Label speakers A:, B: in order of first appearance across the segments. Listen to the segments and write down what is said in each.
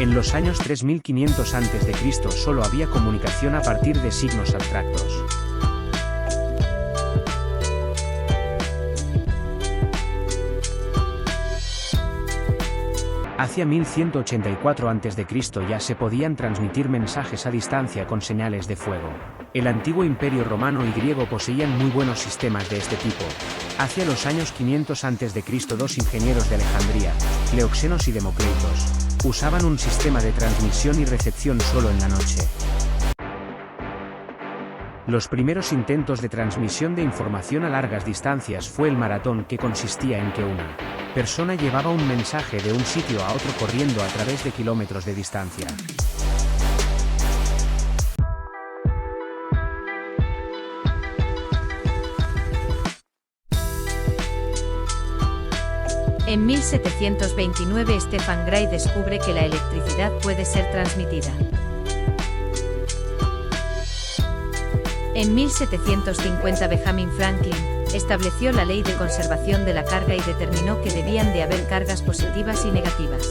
A: En los años 3500 a.C. solo había comunicación a partir de signos abstractos. Hacia 1184 a.C. ya se podían transmitir mensajes a distancia con señales de fuego. El antiguo imperio romano y griego poseían muy buenos sistemas de este tipo. Hacia los años 500 a.C. dos ingenieros de Alejandría, Cleoxenos y Democleitos, usaban un sistema de transmisión y recepción solo en la noche. Los primeros intentos de transmisión de información a largas distancias fue el maratón, que consistía en que una persona llevaba un mensaje de un sitio a otro corriendo a través de kilómetros de distancia.
B: En 1729 Stefan Gray descubre que la electricidad puede ser transmitida. En 1750 Benjamin Franklin estableció la ley de conservación de la carga y determinó que debían de haber cargas positivas y negativas.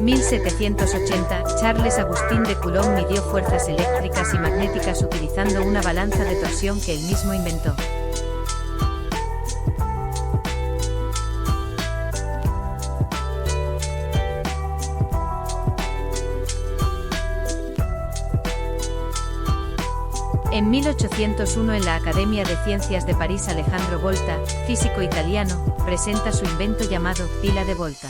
B: En 1780, Charles Agustín de Coulomb midió fuerzas eléctricas y magnéticas utilizando una balanza de torsión que él mismo inventó. En 1801 en la Academia de Ciencias de París Alejandro Volta, físico italiano, presenta su invento llamado pila de Volta.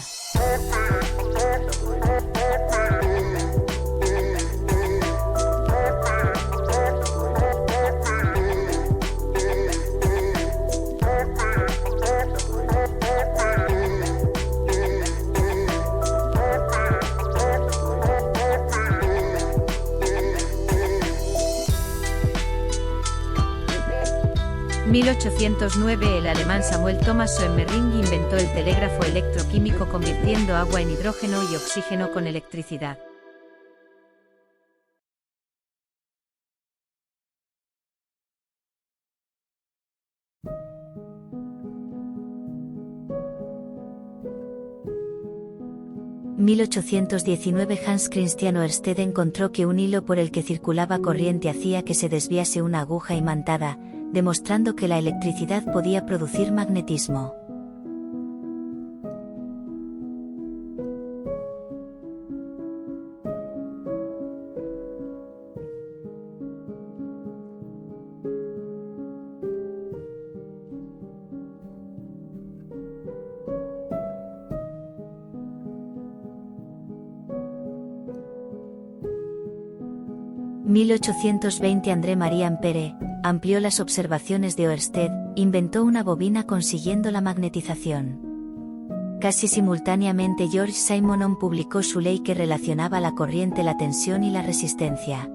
B: En 1809 el alemán Samuel Thomas Soemmering inventó el telégrafo electroquímico convirtiendo agua en hidrógeno y oxígeno con electricidad. En 1819 Hans Christian Ørsted encontró que un hilo por el que circulaba corriente hacía que se desviase una aguja imantada, demostrando que la electricidad podía producir magnetismo. En 1820 André-Marie Ampère amplió las observaciones de Ørsted, inventó una bobina consiguiendo la magnetización. Casi simultáneamente George Simonton publicó su ley que relacionaba la corriente, la tensión y la resistencia.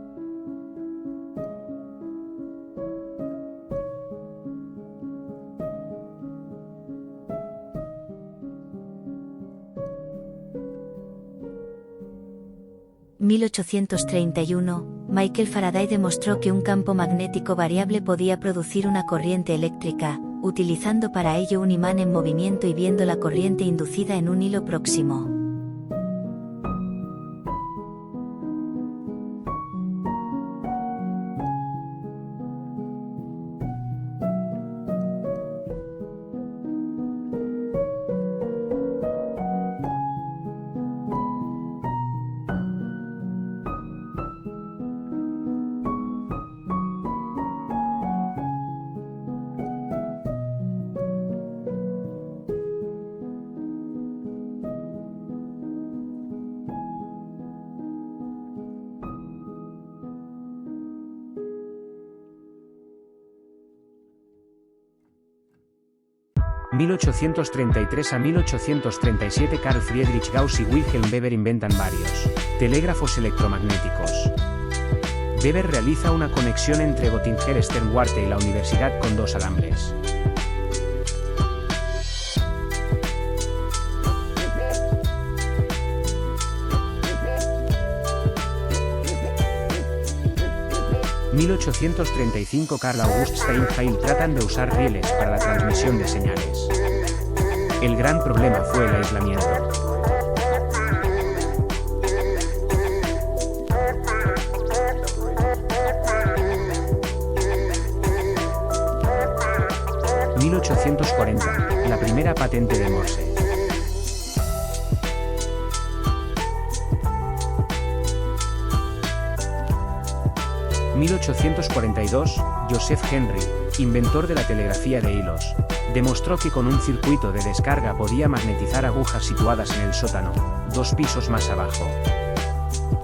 B: En 1831, Michael Faraday demostró que un campo magnético variable podía producir una corriente eléctrica, utilizando para ello un imán en movimiento y viendo la corriente inducida en un hilo próximo.
A: En 1833 a 1837 Carl Friedrich Gauss y Wilhelm Weber inventan varios telégrafos electromagnéticos. Weber realiza una conexión entre Göttingen Sternwarte y la universidad con dos alambres. 1835 Carl August Steinheil tratan de usar rieles para la transmisión de señales. El gran problema fue el aislamiento. (1840) La primera patente de Morse. 1842, Joseph Henry, inventor de la telegrafía de hilos, demostró que con un circuito de descarga podía magnetizar agujas situadas en el sótano, 2 pisos más abajo.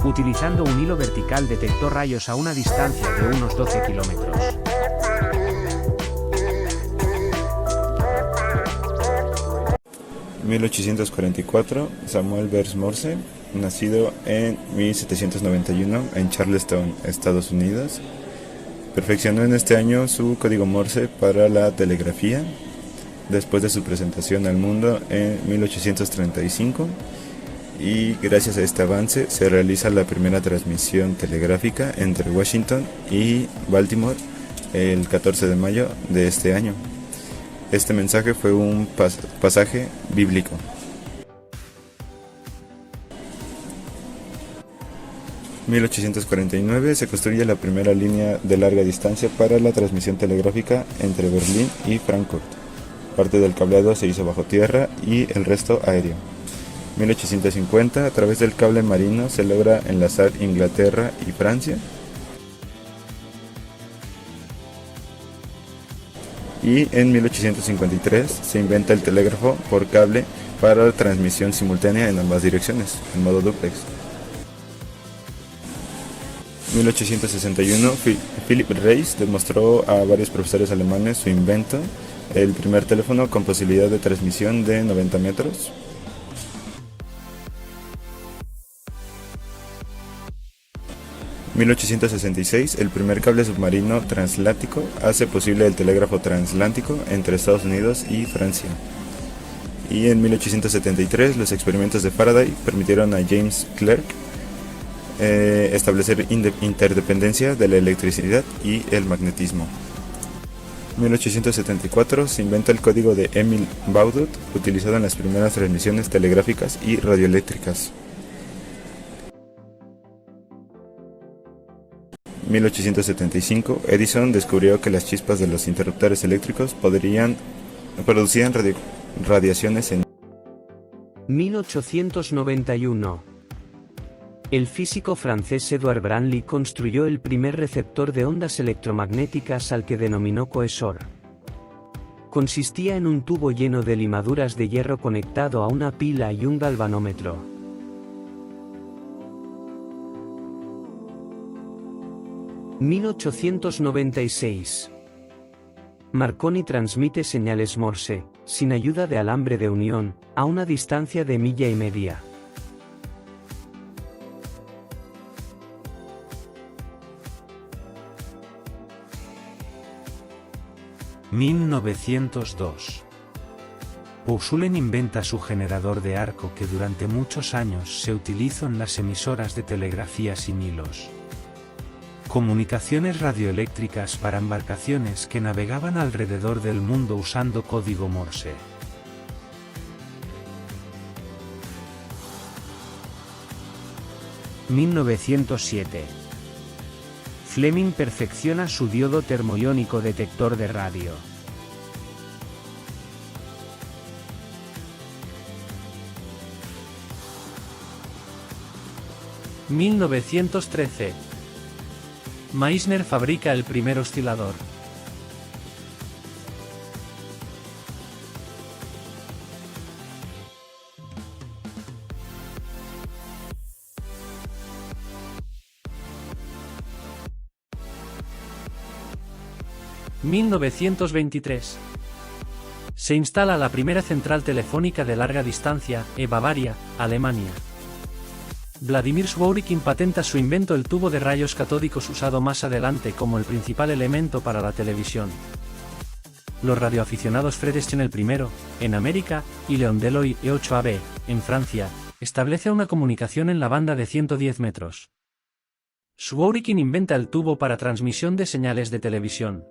A: Utilizando un hilo vertical detectó rayos a una distancia de unos 12 kilómetros.
C: En 1844, Samuel Bers Morse, nacido en 1791 en Charleston, Estados Unidos, perfeccionó en este año su código Morse para la telegrafía, después de su presentación al mundo en 1835, y gracias a este avance se realiza la primera transmisión telegráfica entre Washington y Baltimore el 14 de mayo de este año. Este mensaje fue un pasaje bíblico. En 1849 se construye la primera línea de larga distancia para la transmisión telegráfica entre Berlín y Frankfurt. Parte del cableado se hizo bajo tierra y el resto aéreo. En 1850, a través del cable marino se logra enlazar Inglaterra y Francia. Y en 1853 se inventa el telégrafo por cable para la transmisión simultánea en ambas direcciones, en modo dúplex. En 1861, Philipp Reis demostró a varios profesores alemanes su invento, el primer teléfono con posibilidad de transmisión de 90 metros. En 1866, el primer cable submarino transatlántico hace posible el telégrafo transatlántico entre Estados Unidos y Francia. Y en 1873, los experimentos de Faraday permitieron a James Clerk establecer interdependencia de la electricidad y el magnetismo. En 1874 se inventa el código de Emil Baudot, utilizado en las primeras transmisiones telegráficas y radioeléctricas. En 1875, Edison descubrió que las chispas de los interruptores eléctricos producían radiaciones en
A: 1891. El físico francés Edouard Branly construyó el primer receptor de ondas electromagnéticas al que denominó cohesor. Consistía en un tubo lleno de limaduras de hierro conectado a una pila y un galvanómetro. (1896). Marconi transmite señales Morse, sin ayuda de alambre de unión, a una distancia de 1,5 millas. 1902. Pousulen inventa su generador de arco que durante muchos años se utilizó en las emisoras de telegrafía sin hilos. Comunicaciones radioeléctricas para embarcaciones que navegaban alrededor del mundo usando código Morse. (1907). Fleming perfecciona su diodo termoiónico detector de radio. (1913). Meissner fabrica el primer oscilador. (1923). Se instala la primera central telefónica de larga distancia, en Bavaria, Alemania. Vladimir Zworykin patenta su invento, el tubo de rayos catódicos, usado más adelante como el principal elemento para la televisión. Los radioaficionados Fred Schnell I, en América, y Leon Deloy, E8AB, en Francia, establece una comunicación en la banda de 110 metros. Zworykin inventa el tubo para transmisión de señales de televisión.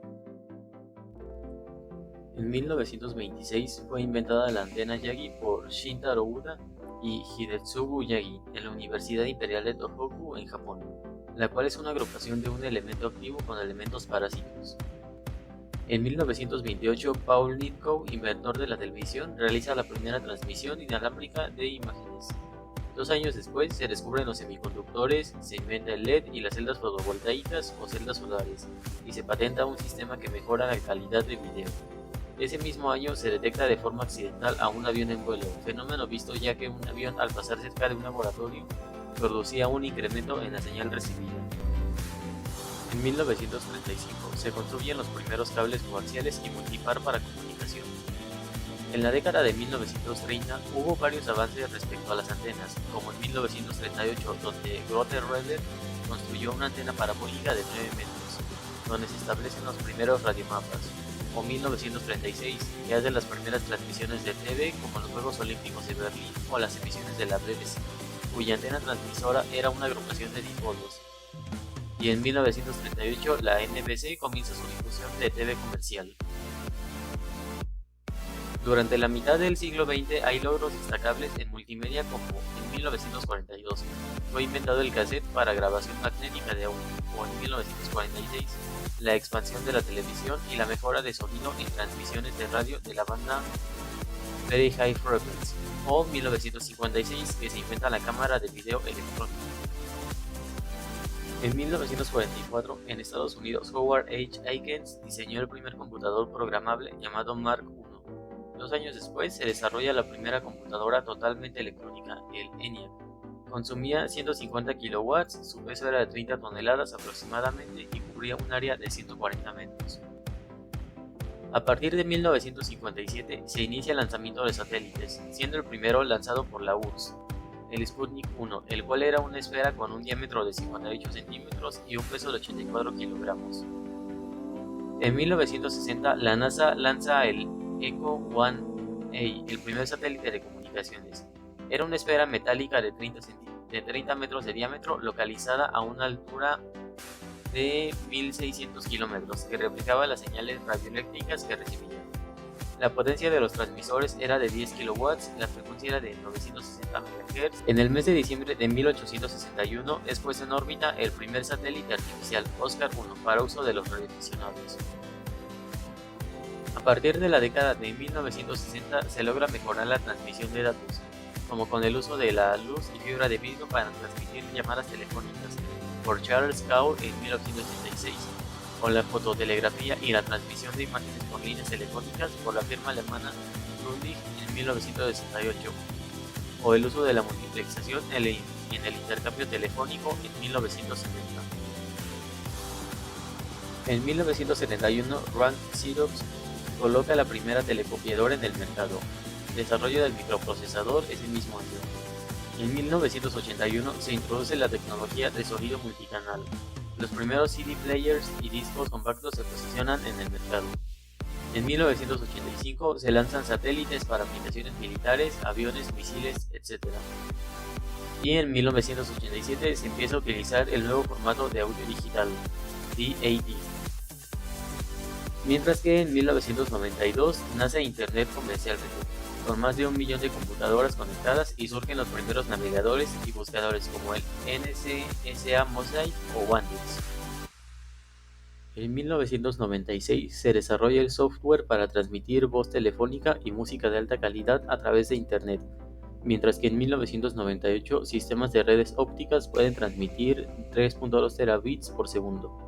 D: En 1926 fue inventada la antena Yagi por Shintaro Uda y Hidetsugu Yagi en la Universidad Imperial de Tohoku en Japón, la cual es una agrupación de un elemento activo con elementos parásitos. En 1928, Paul Nitkow, inventor de la televisión, realiza la primera transmisión inalámbrica de imágenes. 2 años después se descubren los semiconductores, se inventa el LED y las celdas fotovoltaicas o celdas solares, y se patenta un sistema que mejora la calidad de video. Ese mismo año se detecta de forma accidental a un avión en vuelo, fenómeno visto ya que un avión al pasar cerca de un laboratorio producía un incremento en la señal recibida. En 1935 se construyen los primeros cables coaxiales y multipar para comunicación. En la década de 1930 hubo varios avances respecto a las antenas, como en 1938 donde Grothe-Röder construyó una antena parabólica de 9 metros, donde se establecen los primeros radiomapas, o 1936, que hace las primeras transmisiones de TV como los Juegos Olímpicos de Berlín o las emisiones de la BBC, cuya antena transmisora era una agrupación de dipolos. Y en 1938 la NBC comienza su difusión de TV comercial. Durante la mitad del siglo XX hay logros destacables en multimedia como en 1942 fue inventado el cassette para grabación magnética de audio, o en 1946 la expansión de la televisión y la mejora de sonido en transmisiones de radio de la banda Very High Frequency, o 1956 que se inventa la cámara de video electrónica. En 1944, en Estados Unidos, Howard H. Aikens diseñó el primer computador programable llamado Mark I. 2 años después se desarrolla la primera computadora totalmente electrónica, el ENIAC. Consumía 150 kilowatts, su peso era de 30 toneladas aproximadamente y cubría un área de 140 metros. A partir de 1957 se inicia el lanzamiento de satélites, siendo el primero lanzado por la URSS, el Sputnik 1, el cual era una esfera con un diámetro de 58 centímetros y un peso de 84 kilogramos. En 1960 la NASA lanza el Echo 1A, el primer satélite de comunicaciones. Era una esfera metálica de 30 metros de diámetro localizada a una altura de 1600 kilómetros que replicaba las señales radioeléctricas que recibía. La potencia de los transmisores era de 10 kilowatts, la frecuencia era de 960 MHz. En el mes de diciembre de 1861 es puesto en órbita el primer satélite artificial, Oscar 1, para uso de los radioaficionados. A partir de la década de 1960 se logra mejorar la transmisión de datos, como con el uso de la luz y fibra de vidrio para transmitir llamadas telefónicas, por Charles Cowell en 1986, con la fototelegrafía y la transmisión de imágenes por líneas telefónicas por la firma alemana Grundig en 1968, o el uso de la multiplexación en el intercambio telefónico en 1970. En 1971, Rank Xerox coloca la primera telecopiadora en el mercado. Desarrollo del microprocesador ese mismo año. En 1981 se introduce la tecnología de sonido multicanal. Los primeros CD players y discos compactos se posicionan en el mercado. En 1985 se lanzan satélites para aplicaciones militares, aviones, misiles, etc. Y en 1987 se empieza a utilizar el nuevo formato de audio digital, DAD. Mientras que en 1992 nace Internet comercialmente, con más de 1 millón de computadoras conectadas y surgen los primeros navegadores y buscadores como el NCSA Mosaic o Wandex. En 1996 se desarrolla el software para transmitir voz telefónica y música de alta calidad a través de Internet, mientras que en 1998 sistemas de redes ópticas pueden transmitir 3.2 terabits por segundo.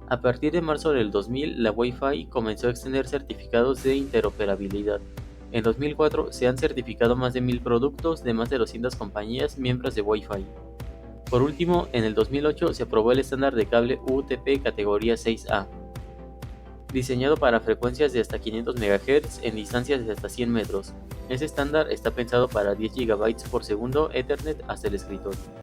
D: A partir de marzo del 2000, la Wi-Fi comenzó a extender certificados de interoperabilidad. En 2004 se han certificado más de 1000 productos de más de 200 compañías miembros de Wi-Fi. Por último, en el 2008 se aprobó el estándar de cable UTP categoría 6A, diseñado para frecuencias de hasta 500 MHz en distancias de hasta 100 metros. Este estándar está pensado para 10 GB por segundo Ethernet hasta el escritorio.